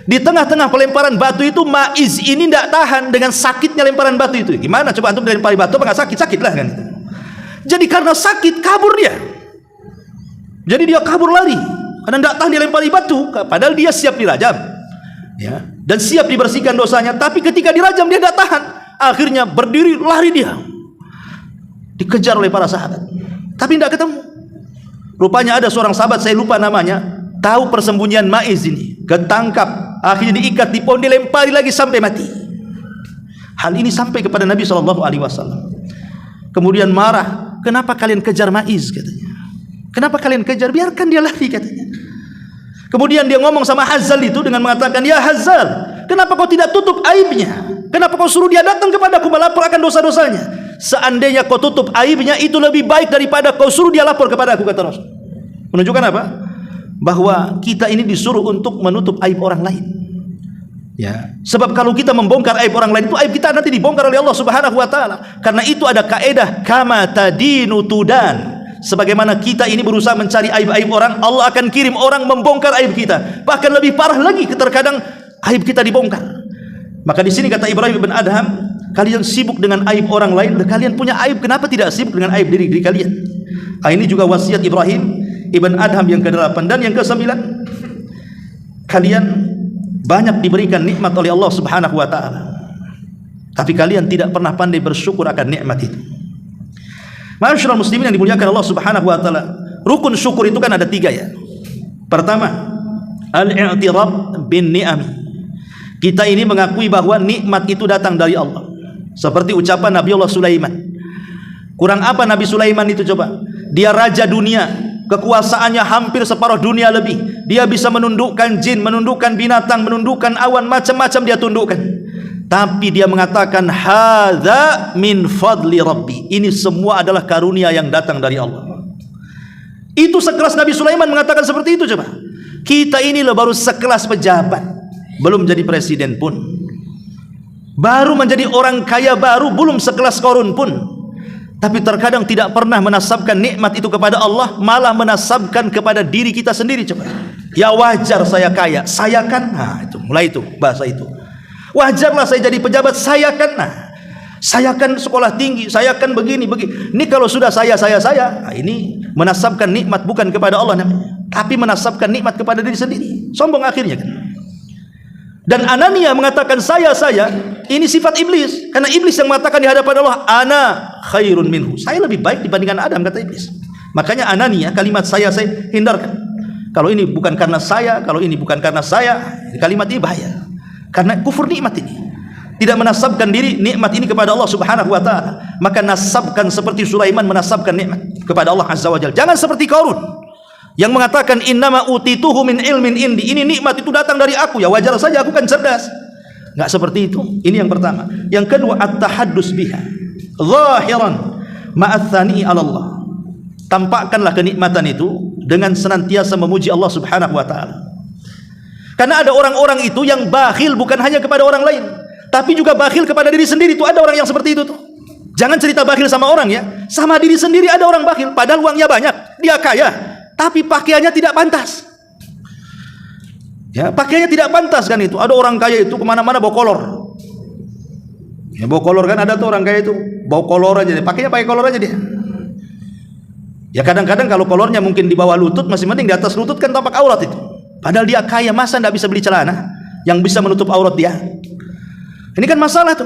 Di tengah-tengah pelemparan batu itu, Ma'iz ini tidak tahan dengan sakitnya lemparan batu itu. Gimana coba antum dilempari batu, apa nggak sakit? Sakit lah kan. Jadi karena sakit kabur dia. Jadi dia kabur lari karena tidak tahan dilempari batu, padahal dia siap dirajam, ya, dan siap dibersihkan dosanya. Tapi ketika dirajam dia tidak tahan, akhirnya berdiri lari dia, dikejar oleh para sahabat, tapi tidak ketemu. Rupanya ada seorang sahabat, saya lupa namanya, tahu persembunyian Ma'iz ini, ketangkap, akhirnya diikat di pohon, dilempari lagi sampai mati. Hal ini sampai kepada Nabi SAW. Kemudian marah, kenapa kalian kejar Ma'iz, katanya. Kenapa kalian kejar? Biarkan dia lari, katanya. Kemudian dia ngomong sama Hazal itu dengan mengatakan, ya Hazal, kenapa kau tidak tutup aibnya? Kenapa kau suruh dia datang kepadaku melaporkan dosa-dosanya? Seandainya kau tutup aibnya, itu lebih baik daripada kau suruh dia lapor kepadaku, kata Rasul. Menunjukkan apa? Bahwa kita ini disuruh untuk menutup aib orang lain. Ya, sebab kalau kita membongkar aib orang lain, itu aib kita nanti dibongkar oleh Allah Subhanahu wa taala. Karena itu ada kaedah kama tadinu tudan. Sebagaimana kita ini berusaha mencari aib-aib orang, Allah akan kirim orang membongkar aib kita. Bahkan lebih parah lagi, terkadang aib kita dibongkar. Maka di sini kata Ibrahim bin Adham, kalian sibuk dengan aib orang lain, kalian punya aib, kenapa tidak sibuk dengan aib diri kalian? Ini juga wasiat Ibrahim ibn Adham yang ke-8. Dan yang ke-9, kalian banyak diberikan nikmat oleh Allah Subhanahu wa taala, tapi kalian tidak pernah pandai bersyukur akan nikmat itu. Ma'asyiral muslimin yang dimuliakan Allah Subhanahu wa taala, rukun syukur itu kan ada 3, ya. Pertama, al-i'tiraf bin ni'am. Kita ini mengakui bahwa nikmat itu datang dari Allah. Seperti ucapan Nabi Allah Sulaiman. Kurang apa Nabi Sulaiman itu coba? Dia raja dunia, kekuasaannya hampir separuh dunia lebih. Dia bisa menundukkan jin, menundukkan binatang, menundukkan awan, macam-macam dia tundukkan. Tapi dia mengatakan, hadza min fadli rabbi. Ini semua adalah karunia yang datang dari Allah. Itu sekelas Nabi Sulaiman mengatakan seperti itu coba. Kita ini baru sekelas pejabat, belum jadi presiden pun, baru menjadi orang kaya baru, belum sekelas Qarun pun. Tapi terkadang tidak pernah menasabkan nikmat itu kepada Allah, malah menasabkan kepada diri kita sendiri coba. Ya wajar saya kaya, saya kan, nah itu mulai itu bahasa itu. Wajarlah saya jadi pejabat, saya kan, nah, saya kan sekolah tinggi, saya kan begini. Ini kalau sudah saya, nah, ini menasabkan nikmat bukan kepada Allah namanya, tapi menasabkan nikmat kepada diri sendiri. Sombong akhirnya kan. Dan Anania mengatakan saya, ini sifat iblis. Karena iblis yang mengatakan di hadapan Allah, ana khairun minhu. Saya lebih baik dibandingkan Adam, kata iblis. Makanya Anania, kalimat saya hindarkan. Kalau ini bukan karena saya, kalau ini bukan karena saya, kalimat ini bahaya. Karena kufur nikmat ini, tidak menasabkan diri nikmat ini kepada Allah Subhanahu wa taala. Maka nasabkan seperti Sulaiman menasabkan nikmat kepada Allah Azza wa Jalla. Jangan seperti Qarun yang mengatakan innama utituhu min ilmin indi. Ini nikmat itu datang dari aku, ya wajar saja aku kan cerdas. Enggak seperti itu. Ini yang pertama. Yang kedua, at-tahaddus biha zahiran ma'athani 'ala Allah. Tampakkanlah kenikmatan itu dengan senantiasa memuji Allah Subhanahu wa taala. Karena ada orang-orang itu yang bakhil bukan hanya kepada orang lain, tapi juga bakhil kepada diri sendiri. Itu ada orang yang seperti itu tuh. Jangan cerita bakhil sama orang, ya, sama diri sendiri ada orang bakhil. Padahal uangnya banyak, dia kaya, tapi pakaiannya tidak pantas. Ya, pakaiannya tidak pantas kan itu. Ada orang kaya itu kemana-mana bawa kolor. Ya, bawa kolor kan ada tuh orang kaya itu bawa kolor aja, pakainya pakai kolor aja dia. Ya kadang-kadang kalau kolornya mungkin di bawah lutut masih mending, di atas lutut kan tampak aurat itu. Padahal dia kaya, masa tidak bisa beli celana yang bisa menutup aurat dia? Ini kan masalah tuh.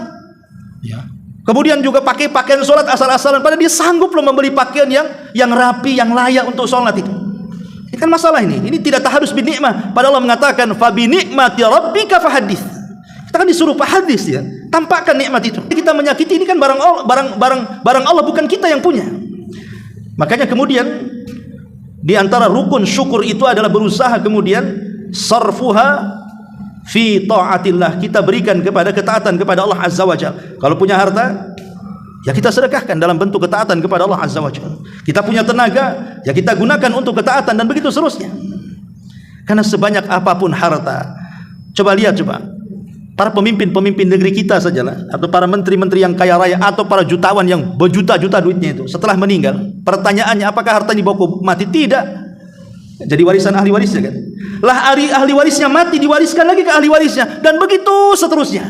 Ya. Kemudian juga pakai pakaian sholat asal-asalan, padahal dia sanggup loh membeli pakaian yang rapi, yang layak untuk sholat itu. Ini kan masalah ini. Ini tidak taharus bin nikmah. Padahal Allah mengatakan fa bi nikmati rabbika fahadits. Kita Kita kan disuruh hadis ya, tampakkan nikmat itu. Kita menyakiti ini kan barang Allah, bukan kita yang punya. Makanya kemudian di antara rukun syukur itu adalah berusaha kemudian sarfuha fi ta'atillah, kita berikan kepada ketaatan kepada Allah Azza wa Jalla. Kalau punya harta, ya kita sedekahkan dalam bentuk ketaatan kepada Allah Azza wa Jalla. Kita punya tenaga, ya kita gunakan untuk ketaatan, dan begitu seterusnya. Karena sebanyak apapun harta, coba lihat para pemimpin negeri kita sajalah, atau para menteri-menteri yang kaya raya, atau para jutawan yang berjuta-juta duitnya itu, setelah meninggal, pertanyaannya apakah harta dibawa mati? Tidak. Jadi warisan ahli warisnya kan. Lah ahli warisnya mati, diwariskan lagi ke ahli warisnya, dan begitu seterusnya.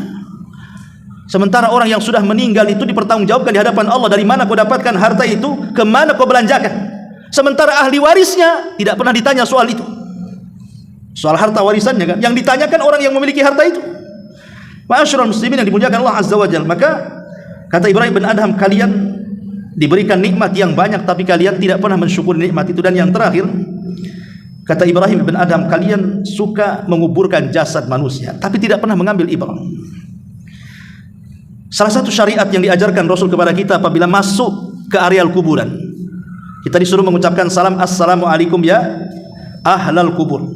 Sementara orang yang sudah meninggal itu dipertanggungjawabkan di hadapan Allah, dari mana kau dapatkan harta itu, kemana kau belanjakan. Sementara ahli warisnya tidak pernah ditanya soal itu, soal harta warisannya kan. Yang ditanyakan orang yang memiliki harta itu. Ma'asyiral muslimin yang dimuliakan Allah Azza wa Jalla. Maka kata Ibrahim bin Adham, kalian diberikan nikmat yang banyak tapi kalian tidak pernah mensyukuri nikmat itu. Dan yang terakhir, kata Ibrahim bin Adham, kalian suka menguburkan jasad manusia tapi tidak pernah mengambil ibrah. Salah satu syariat yang diajarkan Rasul kepada kita apabila masuk ke areal kuburan, kita disuruh mengucapkan salam, assalamualaikum ya ahlal kubur,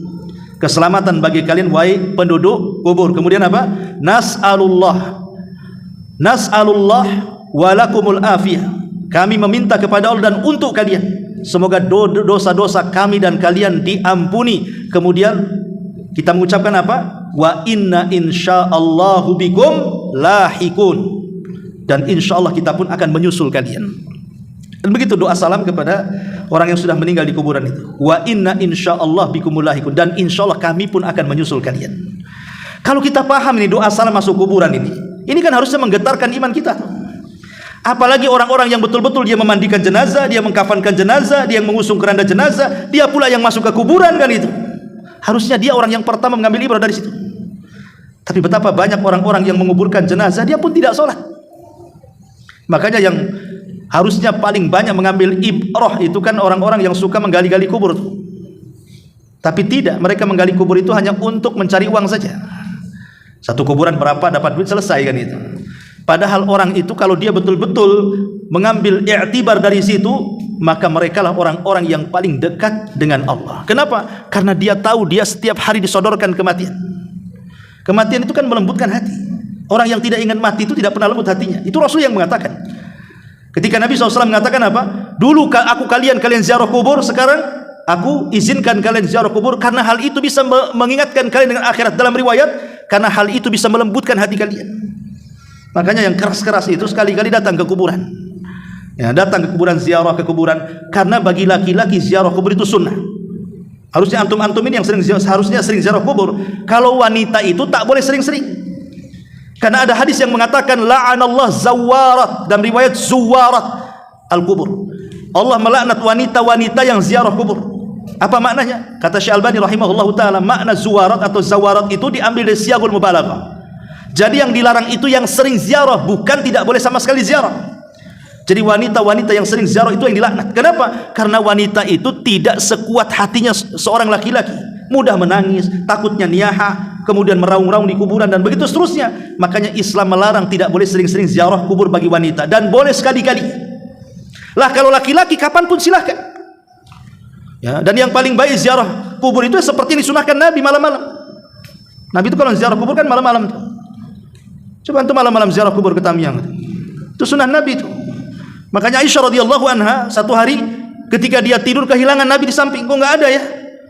keselamatan bagi kalian wahai penduduk kubur. Kemudian apa? Nas'alullah walakumul afiyah, kami meminta kepada Allah dan untuk kalian semoga dosa-dosa kami dan kalian diampuni. Kemudian kita mengucapkan apa? Wa inna insyaallahu bikum lahikun, dan insyaallah kita pun akan menyusul kalian. Dan begitu doa salam kepada orang yang sudah meninggal di kuburan itu. Wa inna insyaallah bikumul lahikun, dan insyaallah kami pun akan menyusul kalian. Kalau kita paham ini doa salam masuk kuburan ini kan harusnya menggetarkan iman kita. Apalagi orang-orang yang betul-betul dia memandikan jenazah, dia mengkafankan jenazah, dia mengusung keranda jenazah, dia pula yang masuk ke kuburan kan itu. Harusnya dia orang yang pertama mengambil ibrah dari situ. Tapi betapa banyak orang-orang yang menguburkan jenazah, dia pun tidak sholat. Makanya yang harusnya paling banyak mengambil ibrah itu kan orang-orang yang suka menggali-gali kubur. Tapi tidak, mereka menggali kubur itu hanya untuk mencari uang saja. Satu kuburan berapa, dapat duit, selesai kan itu. Padahal orang itu kalau dia betul-betul mengambil i'tibar dari situ, maka mereka lah orang-orang yang paling dekat dengan Allah. Kenapa? Karena dia tahu dia setiap hari disodorkan kematian. Kematian itu kan melembutkan hati. Orang yang tidak ingin mati itu tidak pernah lembut hatinya. Itu Rasul yang mengatakan. Ketika Nabi SAW mengatakan apa? Dulu kalian ziarah kubur, sekarang aku izinkan kalian ziarah kubur karena hal itu bisa mengingatkan kalian dengan akhirat. Dalam riwayat, karena hal itu bisa melembutkan hati kalian. Makanya yang keras-keras itu sekali-kali datang ke kuburan. Ya, datang ke kuburan, ziarah ke kuburan. Karena bagi laki-laki ziarah kubur itu sunnah. Harusnya antum-antum ini yang harusnya sering ziarah kubur. Kalau wanita itu tak boleh sering-sering. Karena ada hadis yang mengatakan la'anallah zawarat, dan riwayat zuwarat al-kubur. Allah melaknat wanita-wanita yang ziarah kubur. Apa maknanya? Kata Syekh Albani rahimahullahu taala, makna zuwarat atau zawarat itu diambil dari siyagul mubalaghah. Jadi yang dilarang itu yang sering ziarah, bukan tidak boleh sama sekali ziarah. Jadi wanita-wanita yang sering ziarah itu yang dilaknat. Kenapa? Karena wanita itu tidak sekuat hatinya seorang laki-laki. Mudah menangis, takutnya niyaha, kemudian meraung-raung di kuburan, dan begitu seterusnya. Makanya Islam melarang tidak boleh sering-sering ziarah kubur bagi wanita, dan boleh sekali-kali. Lah kalau laki-laki kapanpun silahkan. Ya, dan yang paling baik ziarah kubur itu seperti disunahkan Nabi malam-malam. Nabi itu kalau ziarah kubur kan malam-malam. Coba antum malam-malam ziarah kubur ke Tamyang. Itu sunnah Nabi itu. Makanya Aisyah radhiyallahu anha satu hari ketika dia tidur kehilangan Nabi di samping. Kok enggak ada ya?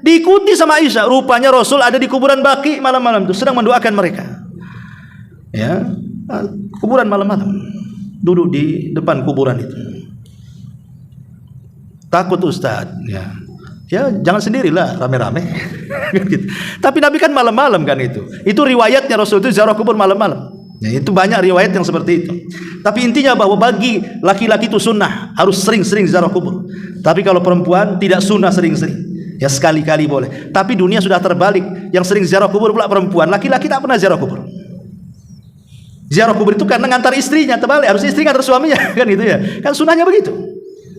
Diikuti sama Aisyah. Rupanya Rasul ada di kuburan Baqi malam-malam itu sedang mendoakan mereka. Ya, kuburan malam-malam. Duduk di depan kuburan itu. Takut Ustaz, ya. Ya, jangan sendirilah, rame-rame. Tapi Nabi kan malam-malam kan itu. Itu riwayatnya Rasul itu ziarah kubur malam-malam. Ya, itu banyak riwayat yang seperti itu. Tapi intinya bahwa bagi laki-laki itu sunnah, harus sering-sering ziarah kubur. Tapi kalau perempuan tidak sunnah sering-sering. Ya sekali-kali boleh. Tapi dunia sudah terbalik. Yang sering ziarah kubur pula perempuan. Laki-laki tak pernah ziarah kubur. Ziarah kubur itu karena ngantar istrinya, terbalik. Harus istri ngantar suaminya, kan gitu ya. Kan sunnahnya begitu.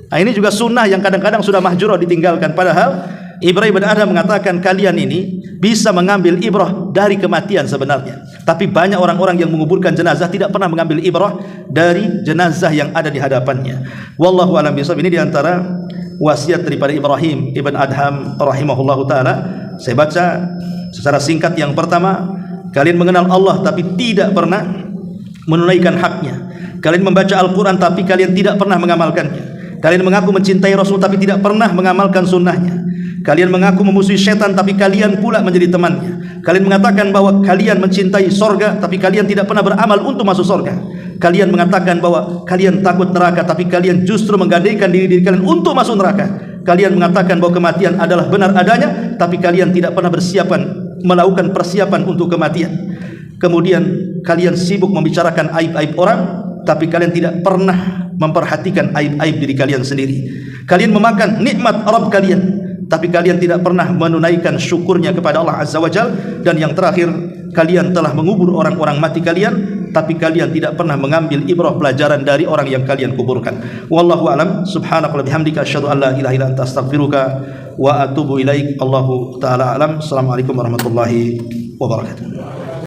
Nah, ini juga sunnah yang kadang-kadang sudah mahjurah, ditinggalkan. Padahal Ibrahim bin Adham mengatakan kalian ini bisa mengambil ibrah dari kematian sebenarnya, tapi banyak orang-orang yang menguburkan jenazah tidak pernah mengambil ibrah dari jenazah yang ada di hadapannya. Wallahu a'lam bishawab. Ini diantara wasiat daripada Ibrahim ibn Adham rahimahullahu taala. Saya baca secara singkat. Yang pertama, kalian mengenal Allah tapi tidak pernah menunaikan haknya. Kalian membaca Al-Quran tapi kalian tidak pernah mengamalkannya. Kalian mengaku mencintai Rasul tapi tidak pernah mengamalkan sunnahnya. Kalian mengaku memusuhi syaitan tapi kalian pula menjadi temannya. Kalian mengatakan bahwa kalian mencintai sorga tapi kalian tidak pernah beramal untuk masuk sorga. Kalian mengatakan bahwa kalian takut neraka tapi kalian justru menggadaikan diri kalian untuk masuk neraka. Kalian mengatakan bahwa kematian adalah benar adanya tapi kalian tidak pernah melakukan persiapan untuk kematian. Kemudian kalian sibuk membicarakan aib-aib orang tapi kalian tidak pernah memperhatikan aib-aib diri kalian sendiri. Kalian memakan nikmat Rabb kalian tapi kalian tidak pernah menunaikan syukurnya kepada Allah Azza wa Jal. Dan yang terakhir, kalian telah mengubur orang-orang mati kalian tapi kalian tidak pernah mengambil ibrah pelajaran dari orang yang kalian kuburkan. Wallahu a'lam. Subhanakallahumma bihamdika asyhadu an la ilaha illa anta astaghfiruka wa atubu ilaik. Allahu taala alam. Assalamualaikum warahmatullahi wabarakatuh.